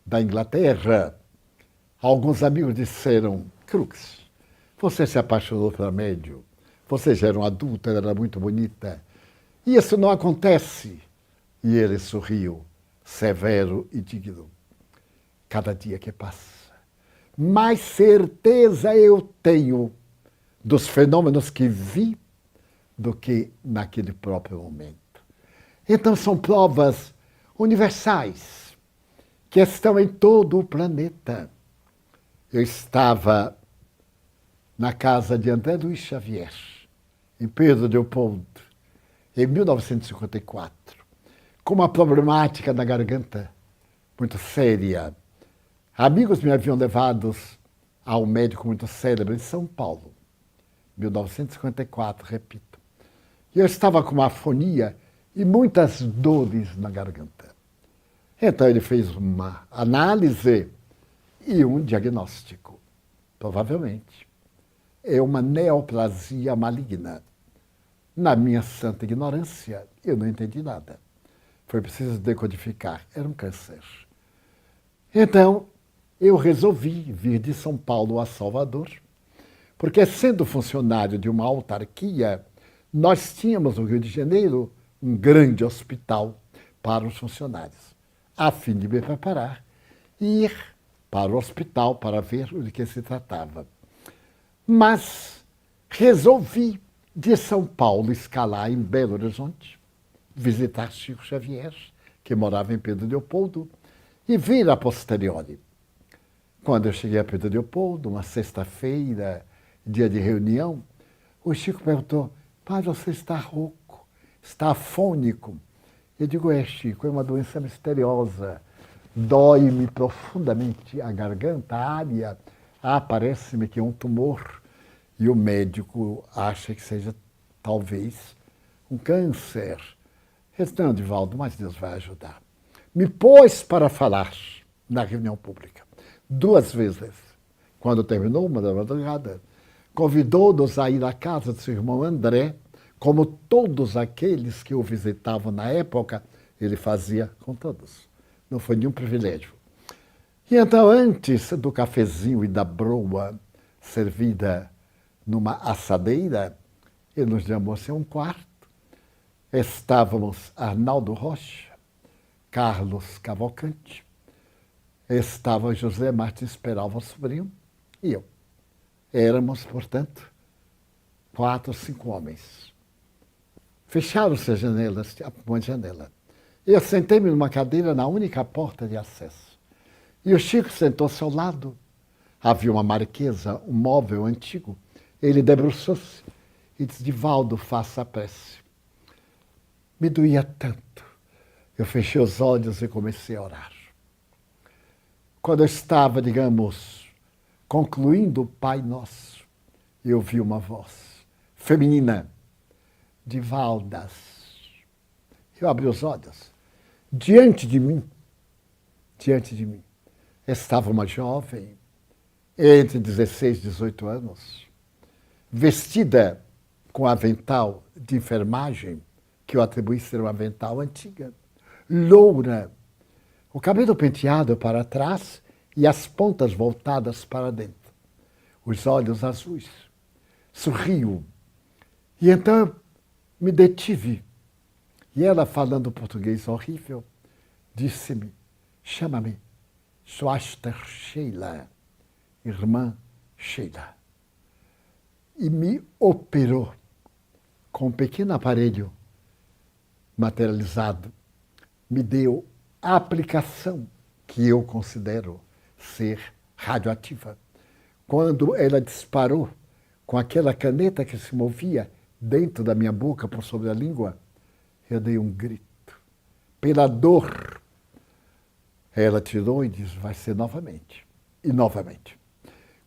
da Inglaterra, alguns amigos disseram: Crookes, você se apaixonou pela médium, você já era um adulto, ela era muito bonita, e isso não acontece. E ele sorriu, severo e digno. Cada dia que passa, mais certeza eu tenho dos fenômenos que vi do que naquele próprio momento. Então são provas universais que estão em todo o planeta. Eu estava na casa de André Luiz Xavier, em Pedro Leopoldo, em 1954, com uma problemática na garganta muito séria. Amigos me haviam levado a um médico muito célebre em São Paulo, 1954, repito. E eu estava com uma afonia e muitas dores na garganta. Então ele fez uma análise e um diagnóstico. Provavelmente é uma neoplasia maligna. Na minha santa ignorância, eu não entendi nada. Foi preciso decodificar. Era um câncer. Então, eu resolvi vir de São Paulo a Salvador, porque, sendo funcionário de uma autarquia, nós tínhamos no Rio de Janeiro um grande hospital para os funcionários, a fim de me preparar e ir para o hospital para ver de que se tratava. Mas resolvi de São Paulo escalar em Belo Horizonte, visitar Chico Xavier, que morava em Pedro Leopoldo, e vir a posteriori. Quando eu cheguei a Pedro Leopoldo, uma sexta-feira, dia de reunião, o Chico perguntou: pai, você está rouco, está afônico? Eu digo: é, Chico, é uma doença misteriosa. Dói-me profundamente a garganta, a área. Parece-me que é um tumor. E o médico acha que seja, talvez, um câncer. Eu disse: não, Divaldo, mas Deus vai ajudar. Me pôs para falar na reunião pública. 2 vezes. Quando terminou uma da madrugada, convidou-nos a ir à casa do seu irmão André, como todos aqueles que o visitavam na época, ele fazia com todos. Não foi nenhum privilégio. E então, antes do cafezinho e da broa servida numa assadeira, ele nos chamou assim a um quarto. Estávamos Arnaldo Rocha, Carlos Cavalcante, estava José Martins Peralva Sobrinho e eu. Éramos, portanto, 4, 5 homens. Fecharam-se as janelas, uma janela. Eu sentei-me numa cadeira na única porta de acesso. E o Chico sentou-se ao lado. Havia uma marquesa, um móvel antigo. Ele debruçou-se e disse: Divaldo, faça a prece. Me doía tanto. Eu fechei os olhos e comecei a orar. Quando eu estava, digamos, concluindo o Pai Nosso, eu vi uma voz feminina: Divaldas. Eu abri os olhos. Diante de mim, estava uma jovem, entre 16 e 18 anos, vestida com avental de enfermagem, que eu atribuí ser um avental antiga, loura, o cabelo penteado para trás e as pontas voltadas para dentro, os olhos azuis. Sorriu. E então me detive. E ela, falando português horrível, disse-me: chama-me Schwester Sheila, irmã Sheila. E me operou com um pequeno aparelho materializado. Me deu a aplicação que eu considero ser radioativa. Quando ela disparou com aquela caneta que se movia dentro da minha boca por sobre a língua, eu dei um grito. Pela dor, ela tirou e disse: vai ser novamente. E novamente.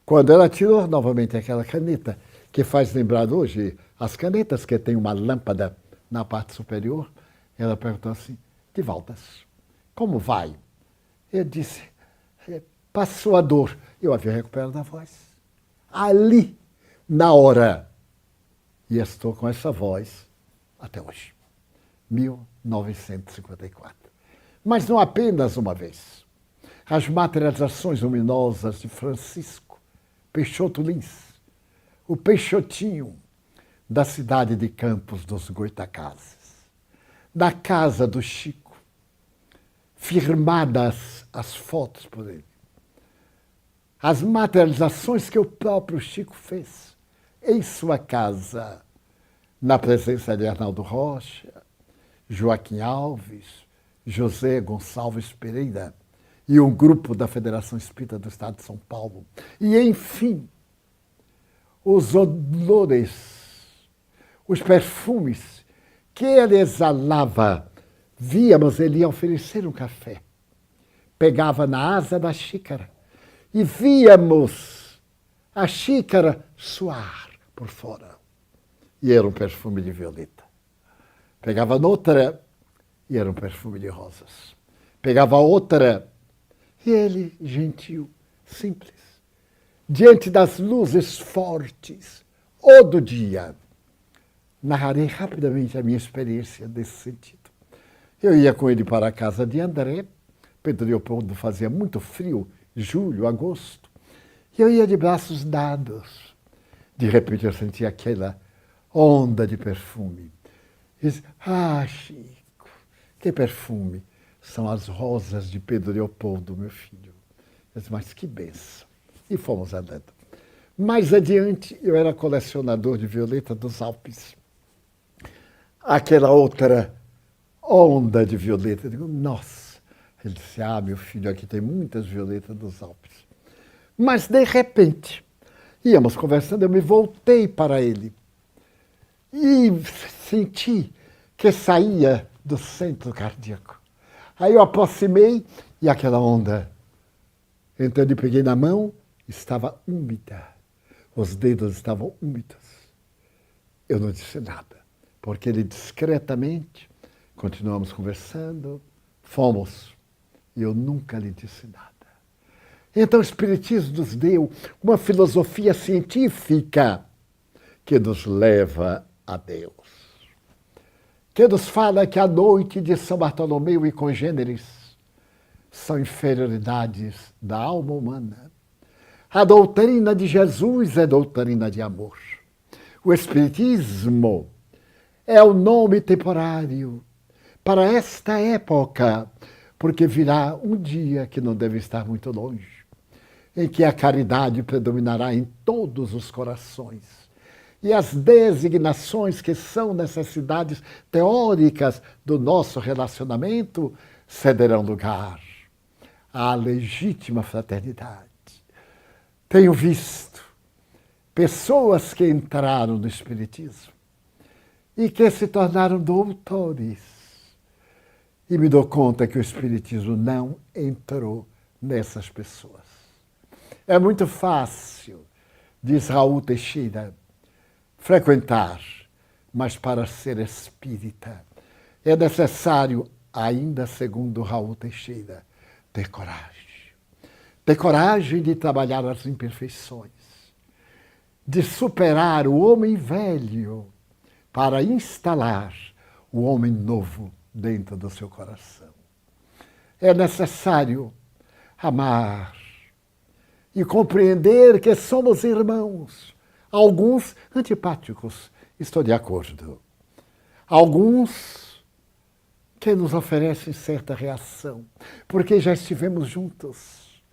Quando ela tirou novamente aquela caneta, que faz lembrar hoje as canetas que tem uma lâmpada na parte superior, ela perguntou assim: Divaldas, como vai? Eu disse: passou a dor. Eu havia recuperado a voz. Ali, na hora. E estou com essa voz até hoje. 1954. Mas não apenas uma vez. As materializações luminosas de Francisco Peixoto Lins, o Peixotinho, da cidade de Campos dos Goitacazes, da casa do Chico, firmadas as fotos por ele. As materializações que o próprio Chico fez em sua casa, na presença de Arnaldo Rocha, Joaquim Alves, José Gonçalves Pereira e um grupo da Federação Espírita do Estado de São Paulo. E, enfim, os odores, os perfumes que ele exalava. Víamos ele ia oferecer um café. Pegava na asa da xícara e víamos a xícara suar por fora. E era um perfume de violeta. Pegava noutra e era um perfume de rosas. Pegava outra e ele, gentil, simples, diante das luzes fortes, ou do dia. Narrarei rapidamente a minha experiência nesse sentido. Eu ia com ele para a casa de André. Pedro Leopoldo fazia muito frio, julho, agosto. E eu ia de braços dados. De repente eu sentia aquela onda de perfume. E disse: Chico, que perfume! São as rosas de Pedro Leopoldo, meu filho. Eu disse: mas que benção! E fomos andando. Mais adiante, eu era colecionador de violeta dos Alpes. Aquela outra onda de violeta. Eu digo: nossa! Ele disse: meu filho, aqui tem muitas violetas dos Alpes. Mas, de repente, Íamos conversando, eu me voltei para ele e senti que saía do centro cardíaco. Aí eu aproximei e aquela onda. Então eu peguei na mão, estava úmida. Os dedos estavam úmidos. Eu não disse nada, porque ele discretamente, continuamos conversando, fomos. E eu nunca lhe disse nada. Então o Espiritismo nos deu uma filosofia científica que nos leva a Deus. Que nos fala que a noite de São Bartolomeu e congêneres são inferioridades da alma humana. A doutrina de Jesus é doutrina de amor. O Espiritismo é o nome temporário para esta época, porque virá um dia que não deve estar muito longe, em que a caridade predominará em todos os corações. E as designações que são necessidades teóricas do nosso relacionamento cederão lugar à legítima fraternidade. Tenho visto pessoas que entraram no Espiritismo e que se tornaram doutores. E me dou conta que o Espiritismo não entrou nessas pessoas. É muito fácil, diz Raul Teixeira, frequentar, mas para ser espírita é necessário, ainda segundo Raul Teixeira, ter coragem. Ter coragem de trabalhar as imperfeições, de superar o homem velho para instalar o homem novo dentro do seu coração. É necessário amar e compreender que somos irmãos. Alguns antipáticos, estou de acordo. Alguns que nos oferecem certa reação, porque já estivemos juntos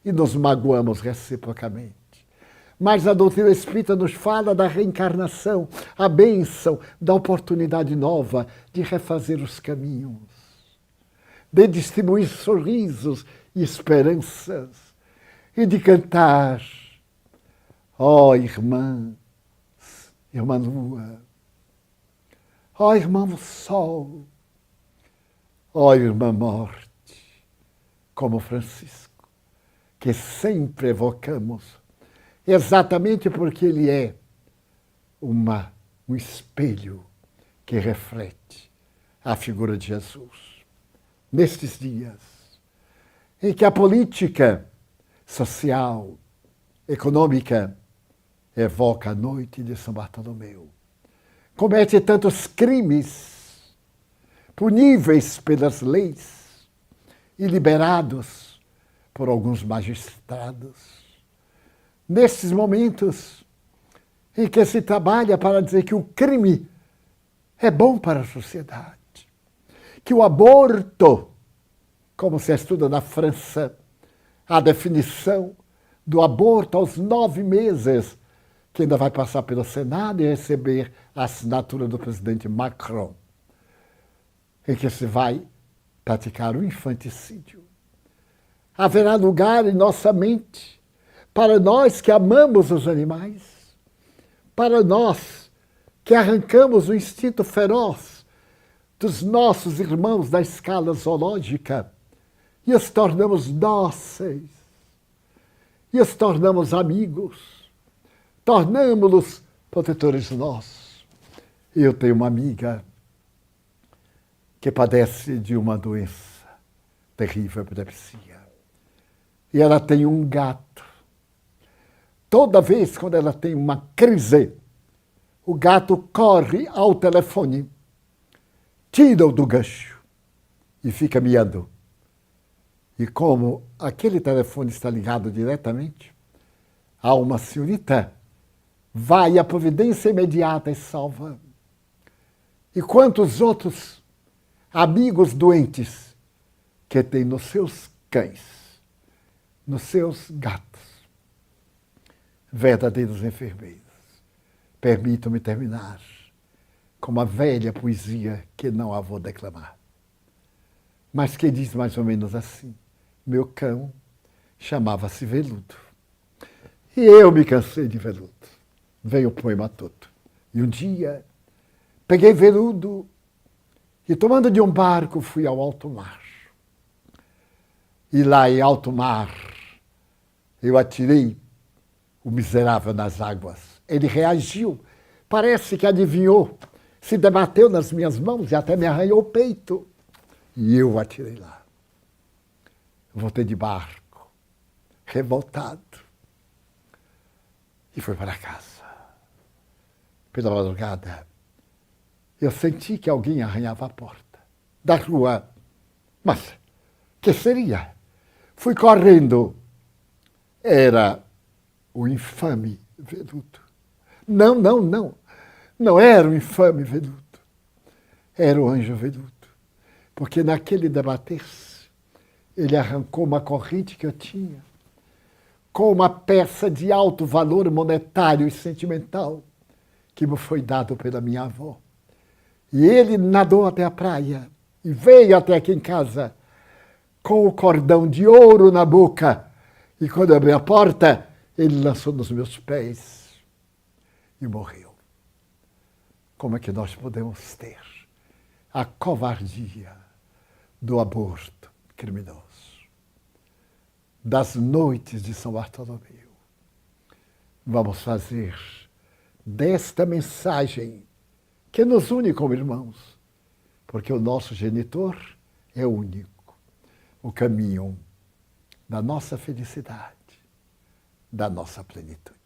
e nos magoamos reciprocamente. Mas a doutrina espírita nos fala da reencarnação, a bênção da oportunidade nova de refazer os caminhos, de distribuir sorrisos e esperanças e de cantar: ó irmã, irmã lua, ó irmão sol, ó irmã morte, como Francisco, que sempre evocamos, exatamente porque ele é um espelho que reflete a figura de Jesus. Nestes dias em que a política social, econômica, evoca a noite de São Bartolomeu, comete tantos crimes puníveis pelas leis e liberados por alguns magistrados. Nesses momentos em que se trabalha para dizer que o crime é bom para a sociedade, que o aborto, como se estuda na França, a definição do aborto aos 9 meses, que ainda vai passar pelo Senado e receber a assinatura do presidente Macron, em que se vai praticar o infanticídio. Haverá lugar em nossa mente para nós que amamos os animais, para nós que arrancamos o instinto feroz dos nossos irmãos da escala zoológica e os tornamos dóceis, e os tornamos amigos, tornamos-los protetores nossos. Eu tenho uma amiga que padece de uma doença terrível, epilepsia, e ela tem um gato. Toda vez quando ela tem uma crise, o gato corre ao telefone, tira-o do gancho e fica miando. E como aquele telefone está ligado diretamente a uma senhorita, vai à providência imediata e salva. E quantos outros amigos doentes que tem nos seus cães, nos seus gatos, verdadeiros enfermeiros. Permitam-me terminar com uma velha poesia que não a vou declamar, mas que diz mais ou menos assim: meu cão chamava-se Veludo, E eu me cansei de veludo. Veio o poema todo. E um dia, peguei veludo e, tomando de um barco, fui ao alto mar. E lá em alto mar, eu atirei o miserável nas águas. Ele reagiu, parece que adivinhou, se debateu nas minhas mãos e até me arranhou o peito. E eu o atirei lá. Voltei de barco, revoltado, e fui para casa. Pela madrugada, eu senti que alguém arranhava a porta da rua. Mas, que seria? Fui correndo. Era o infame veludo. Não, não, não. Não era o infame veludo. Era o anjo veludo. Porque naquele debater-se, ele arrancou uma corrente que eu tinha, com uma peça de alto valor monetário e sentimental, que me foi dado pela minha avó. E ele nadou até a praia e veio até aqui em casa com o cordão de ouro na boca. E quando eu abri a porta, ele lançou nos meus pés e morreu. Como é que nós podemos ter a covardia do aborto criminoso? Das noites de São Bartolomeu, vamos fazer desta mensagem que nos une como irmãos, porque o nosso genitor é único, o caminho da nossa felicidade, da nossa plenitude.